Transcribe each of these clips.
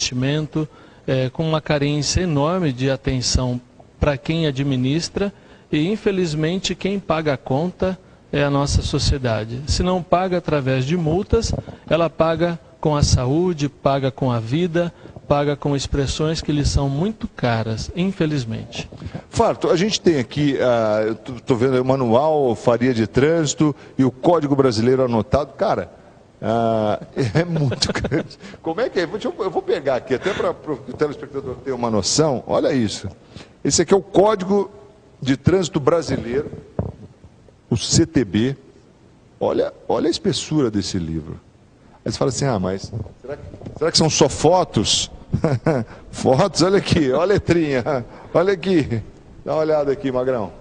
investimento, com uma carência enorme de atenção para quem administra, e infelizmente quem paga a conta é a nossa sociedade. Se não paga através de multas, ela paga com a saúde, paga com a vida, paga com expressões que lhe são muito caras, infelizmente. Farto, a gente tem aqui, estou vendo o manual Faria de Trânsito e o Código Brasileiro anotado. Cara, é muito grande. Como é que é? Eu vou pegar aqui, até para o telespectador ter uma noção. Olha isso. Esse aqui é o Código de Trânsito Brasileiro, o CTB. Olha a espessura desse livro. Aí você fala assim, mas será que são só fotos? Fotos, olha aqui, olha a letrinha, olha aqui. Dá uma olhada aqui, Magrão.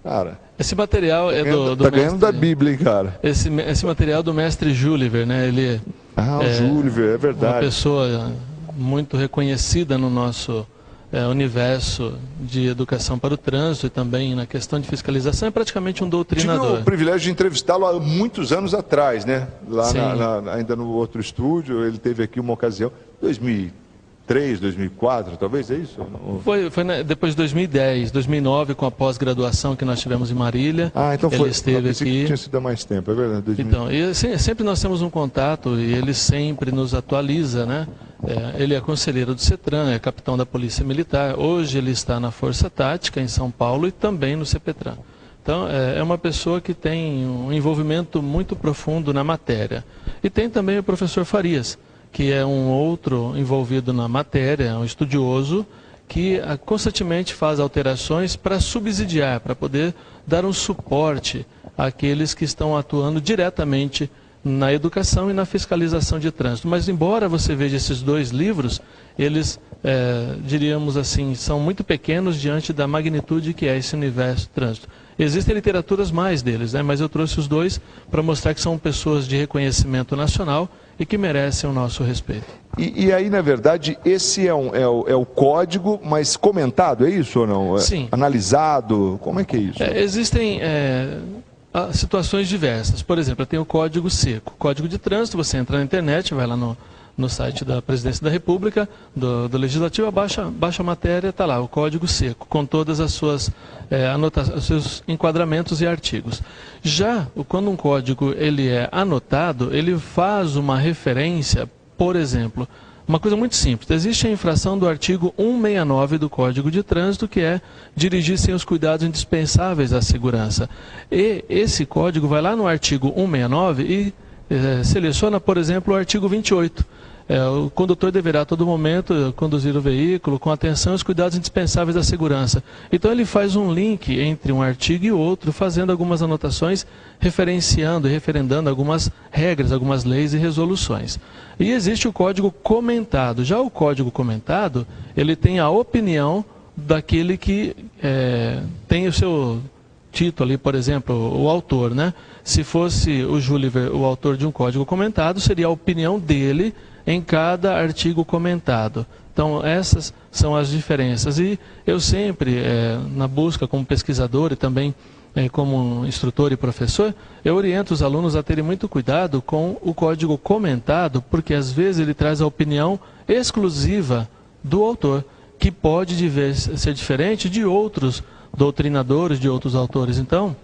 Cara, esse material é do tá ganhando da Bíblia, hein, cara? Esse material é do mestre Júliver, né? Ele o Júliver, é verdade. Uma pessoa muito reconhecida no nosso universo de educação para o trânsito e também na questão de fiscalização, é praticamente um doutrinador. Tive o privilégio de entrevistá-lo há muitos anos atrás, né? Lá ainda no outro estúdio, ele teve aqui uma ocasião, 2003, 2004, talvez, é isso? Foi depois de 2010, 2009, com a pós-graduação que nós tivemos em Marília. Então foi. Ele esteve aqui. Que tinha sido há mais tempo, é verdade. 2000. Então, e sempre nós temos um contato e ele sempre nos atualiza, né? Ele é conselheiro do CETRAN, é capitão da Polícia Militar. Hoje ele está na Força Tática em São Paulo e também no CPTRAN. Então, é uma pessoa que tem um envolvimento muito profundo na matéria. E tem também o professor Farias, que é um outro envolvido na matéria, um estudioso, que constantemente faz alterações para subsidiar, para poder dar um suporte àqueles que estão atuando diretamente na educação e na fiscalização de trânsito. Mas embora você veja esses dois livros, eles, diríamos assim, são muito pequenos diante da magnitude que é esse universo de trânsito. Existem literaturas mais deles, né? Mas eu trouxe os dois para mostrar que são pessoas de reconhecimento nacional e que merecem o nosso respeito. E aí, na verdade, esse é o código, mas comentado, é isso ou não? Sim. Analisado, como é que é isso? Existem situações diversas. Por exemplo, eu tenho o Código Seco. Código de Trânsito, você entra na internet, vai lá no site da Presidência da República, do Legislativo, baixa a matéria, está lá, o Código Seco, com todas as suas os seus enquadramentos e artigos. Já, quando um código ele é anotado, ele faz uma referência, por exemplo, uma coisa muito simples. Existe a infração do artigo 169 do Código de Trânsito, que é dirigir sem os cuidados indispensáveis à segurança. E esse código vai lá no artigo 169 e seleciona, por exemplo, o artigo 28. O condutor deverá a todo momento conduzir o veículo com atenção e os cuidados indispensáveis à segurança. Então ele faz um link entre um artigo e outro, fazendo algumas anotações, referenciando e referendando algumas regras, algumas leis e resoluções. E existe o código comentado. Já o código comentado, ele tem a opinião daquele que tem o seu título ali, por exemplo, o autor, né? Se fosse o Júliver o autor de um código comentado, seria a opinião dele em cada artigo comentado. Então, essas são as diferenças. E eu sempre, na busca como pesquisador e também como instrutor e professor, eu oriento os alunos a terem muito cuidado com o código comentado, porque às vezes ele traz a opinião exclusiva do autor, que pode ser diferente de outros doutrinadores, de outros autores. Então,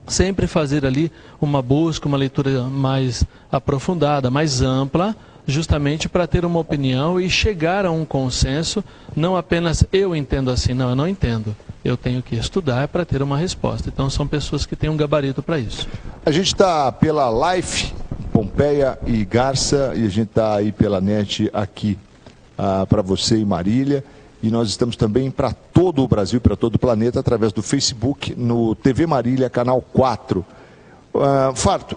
sempre fazer ali uma busca, uma leitura mais aprofundada, mais ampla, justamente para ter uma opinião e chegar a um consenso, não apenas eu entendo assim, não, eu não entendo. Eu tenho que estudar para ter uma resposta. Então são pessoas que têm um gabarito para isso. A gente está pela Life, Pompeia e Garça, e a gente está aí pela NET aqui para você e Marília. E nós estamos também para todo o Brasil, para todo o planeta, através do Facebook, no TV Marília, canal 4. Farto,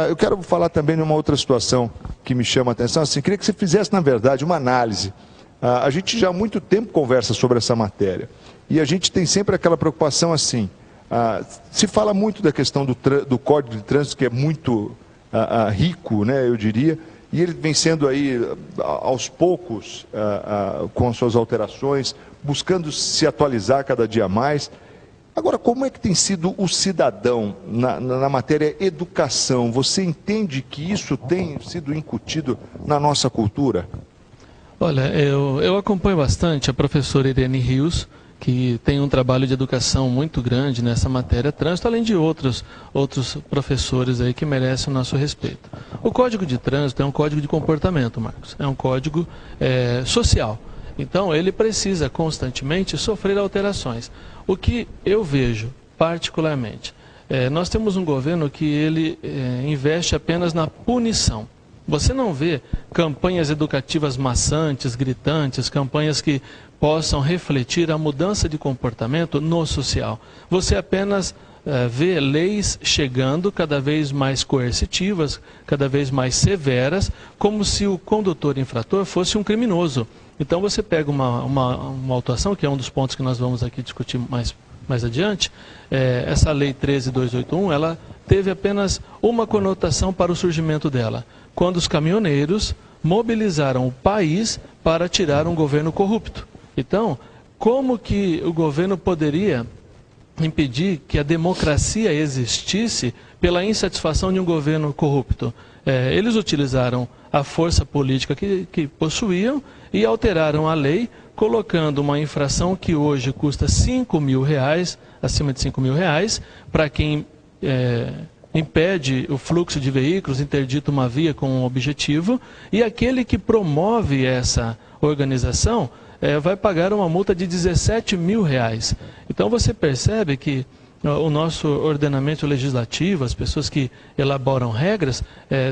eu quero falar também de uma outra situação que me chama a atenção. Assim, queria que você fizesse, na verdade, uma análise. A gente já há muito tempo conversa sobre essa matéria. E a gente tem sempre aquela preocupação assim. Se fala muito da questão do Código de Trânsito, que é muito rico, né, eu diria. E ele vem sendo aí, aos poucos, com as suas alterações, buscando se atualizar cada dia mais. Agora, como é que tem sido o cidadão na matéria educação? Você entende que isso tem sido incutido na nossa cultura? Olha, eu acompanho bastante a professora Irene Rios, que tem um trabalho de educação muito grande nessa matéria trânsito, além de outros professores aí que merecem o nosso respeito. O Código de Trânsito é um código de comportamento, Marcos, é um código social. Então, ele precisa constantemente sofrer alterações. O que eu vejo, particularmente, nós temos um governo que ele investe apenas na punição. Você não vê campanhas educativas maçantes, gritantes, campanhas que possam refletir a mudança de comportamento no social. Você apenas vê leis chegando cada vez mais coercitivas, cada vez mais severas, como se o condutor infrator fosse um criminoso. Então você pega uma autuação, que é um dos pontos que nós vamos aqui discutir mais adiante, essa lei 13.281, ela teve apenas uma conotação para o surgimento dela, quando os caminhoneiros mobilizaram o país para tirar um governo corrupto. Então, como que o governo poderia impedir que a democracia existisse pela insatisfação de um governo corrupto? Eles utilizaram a força política que possuíam e alteraram a lei, colocando uma infração que hoje custa R$5.000, acima de R$5.000, para quem impede o fluxo de veículos, interdita uma via com um objetivo, e aquele que promove essa organização vai pagar uma multa de R$17.000. Então você percebe que o nosso ordenamento legislativo, as pessoas que elaboram regras,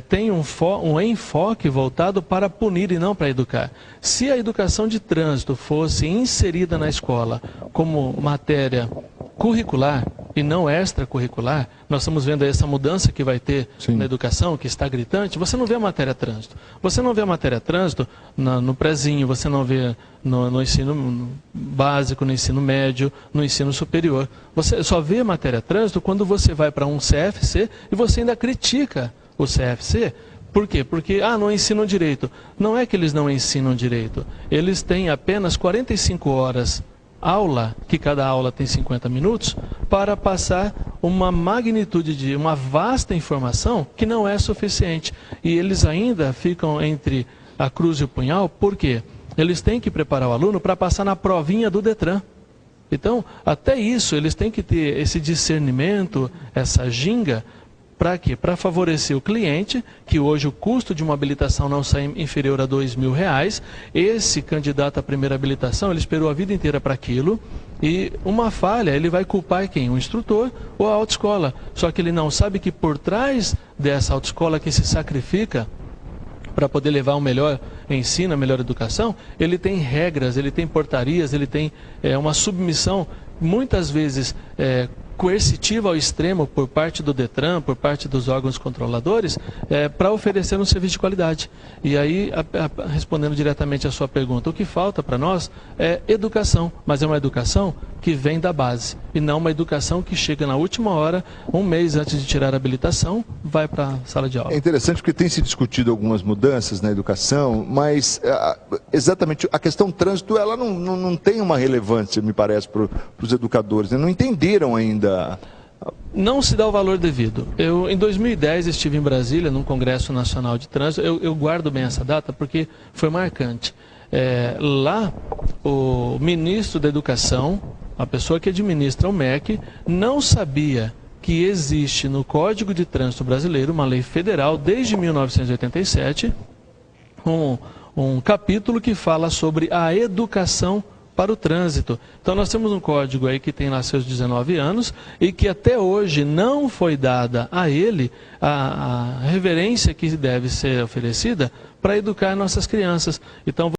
têm um enfoque voltado para punir e não para educar. Se a educação de trânsito fosse inserida na escola como matéria curricular e não extracurricular, nós estamos vendo aí essa mudança que vai ter na educação, que está gritante. Você não vê a matéria trânsito. Você não vê a matéria trânsito no prezinho, você não vê no ensino básico, no ensino médio, no ensino superior. Você só vê a matéria trânsito quando você vai para um CFC e você ainda critica o CFC. Por quê? Porque, não ensinam direito. Não é que eles não ensinam direito. Eles têm apenas 45 horas aula, que cada aula tem 50 minutos, para passar uma magnitude uma vasta informação que não é suficiente. E eles ainda ficam entre a cruz e o punhal, por quê? Eles têm que preparar o aluno para passar na provinha do Detran. Então, até isso, eles têm que ter esse discernimento, essa ginga. Para quê? Para favorecer o cliente, que hoje o custo de uma habilitação não sai inferior a R$2.000. Esse candidato à primeira habilitação, ele esperou a vida inteira para aquilo, e uma falha, ele vai culpar quem? O instrutor ou a autoescola. Só que ele não sabe que por trás dessa autoescola que se sacrifica para poder levar um melhor ensino, a melhor educação, ele tem regras, ele tem portarias, ele tem uma submissão, muitas vezes coercitiva ao extremo por parte do Detran, por parte dos órgãos controladores, para oferecer um serviço de qualidade. E aí, respondendo diretamente à sua pergunta, o que falta para nós é educação, mas é uma educação que vem da base, e não uma educação que chega na última hora, um mês antes de tirar a habilitação, vai para a sala de aula. É interessante porque tem se discutido algumas mudanças na educação, mas exatamente a questão trânsito, ela não tem uma relevância, me parece, para os educadores, né? Não entenderam ainda. Não se dá o valor devido. Eu, em 2010, estive em Brasília, num Congresso Nacional de Trânsito. Eu guardo bem essa data porque foi marcante. Lá, o ministro da Educação, a pessoa que administra o MEC, não sabia que existe no Código de Trânsito Brasileiro, uma lei federal, desde 1987, um capítulo que fala sobre a educação para o trânsito. Então nós temos um código aí que tem lá seus 19 anos e que até hoje não foi dada a ele a reverência que deve ser oferecida para educar nossas crianças. Então